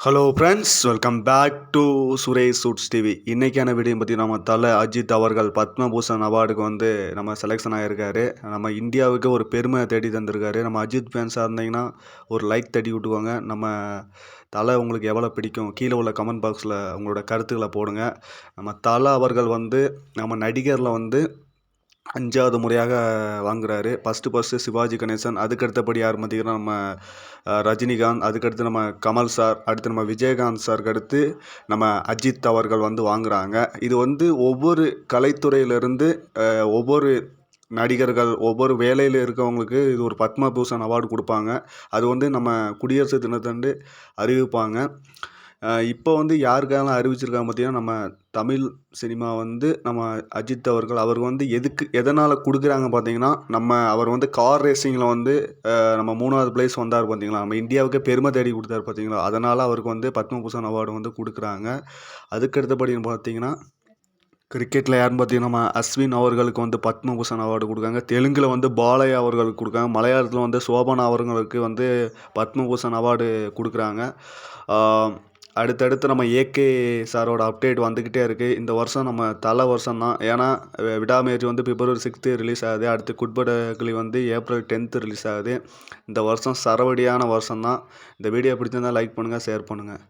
Hello friends, welcome back to Suresh suits TV. இன்றைக்கான video பற்றி நம்ம தலை அஜித் அவர்கள் பத்மபூஷன் அவார்டுக்கு நம்ம செலெக்ஷன் ஆகியிருக்காரு. நம்ம இந்தியாவுக்கு ஒரு பெருமை தேடி தந்திருக்காரு. நம்ம அஜித் ஃபேன்ஸாக இருந்தீங்கன்னா ஒரு லைக் தட்டி விட்டுக்கோங்க. நம்ம தலை உங்களுக்கு எவ்வளோ பிடிக்கும் கீழே உள்ள கமெண்ட் பாக்ஸில் உங்களோட கருத்துக்களை போடுங்க. நம்ம தலை அவர்கள் நம்ம நடிகரில் 5வது முறையாக வாங்குறாரு. ஃபஸ்ட்டு சிவாஜி கணேசன், அதுக்கடுத்தபடி யார் பார்த்தீங்கன்னா நம்ம ரஜினிகாந்த், அதுக்கடுத்து நம்ம கமல் சார், அடுத்து நம்ம விஜயகாந்த் சாருக்கு அடுத்து நம்ம அஜித் அவர்கள் வாங்குறாங்க. இது ஒவ்வொரு கலைத்துறையிலிருந்து ஒவ்வொரு நடிகர்கள் ஒவ்வொரு வேலையில் இருக்கவங்களுக்கு இது ஒரு பத்மபூஷன் அவார்டு கொடுப்பாங்க. அது நம்ம குடியரசு தினத்தன்று அறிவிப்பாங்க. இப்போ யாருக்கெல்லாம் அறிவிச்சிருக்காங்க பார்த்தீங்கன்னா, நம்ம தமிழ் சினிமா நம்ம அஜித் அவர்கள் எதனால் கொடுக்குறாங்க பார்த்தீங்கன்னா, அவர் கார் ரேசிங்கில் நம்ம 3வது ப்ளேஸ் வந்தார் பார்த்தீங்களா, நம்ம இந்தியாவுக்கே பெருமை தேடி கொடுத்தாரு பார்த்தீங்களா, அதனால் அவருக்கு பத்மபூஷன் அவார்டு கொடுக்குறாங்க. அதுக்கடுத்தபடி பார்த்தீங்கன்னா, கிரிக்கெட்டில் யாருன்னு பார்த்தீங்கன்னா நம்ம அஸ்வின் அவர்களுக்கு பத்மபூஷன் அவார்டு கொடுக்காங்க. தெலுங்கில் பாலையா அவர்களுக்கு கொடுக்காங்க. மலையாளத்தில் சோபனா அவர்களுக்கு பத்மபூஷன் அவார்டு கொடுக்குறாங்க. அடுத்தடுத்து நம்ம ஏகே சாரோட அப்டேட் வந்துக்கிட்டே இருக்குது. இந்த வருஷம் நம்ம தலை வருஷம் தான். ஏன்னா விடாமுயற்சி பிப்ரவரி 6 ரிலீஸ் ஆகுது. அடுத்து குட்பட கிளி ஏப்ரல் 10 ரிலீஸ் ஆகுது. இந்த வருஷம் சரவடியான வருஷம் தான். இந்த வீடியோ பிடிச்சிருந்தால் லைக் பண்ணுங்கள், ஷேர் பண்ணுங்கள்.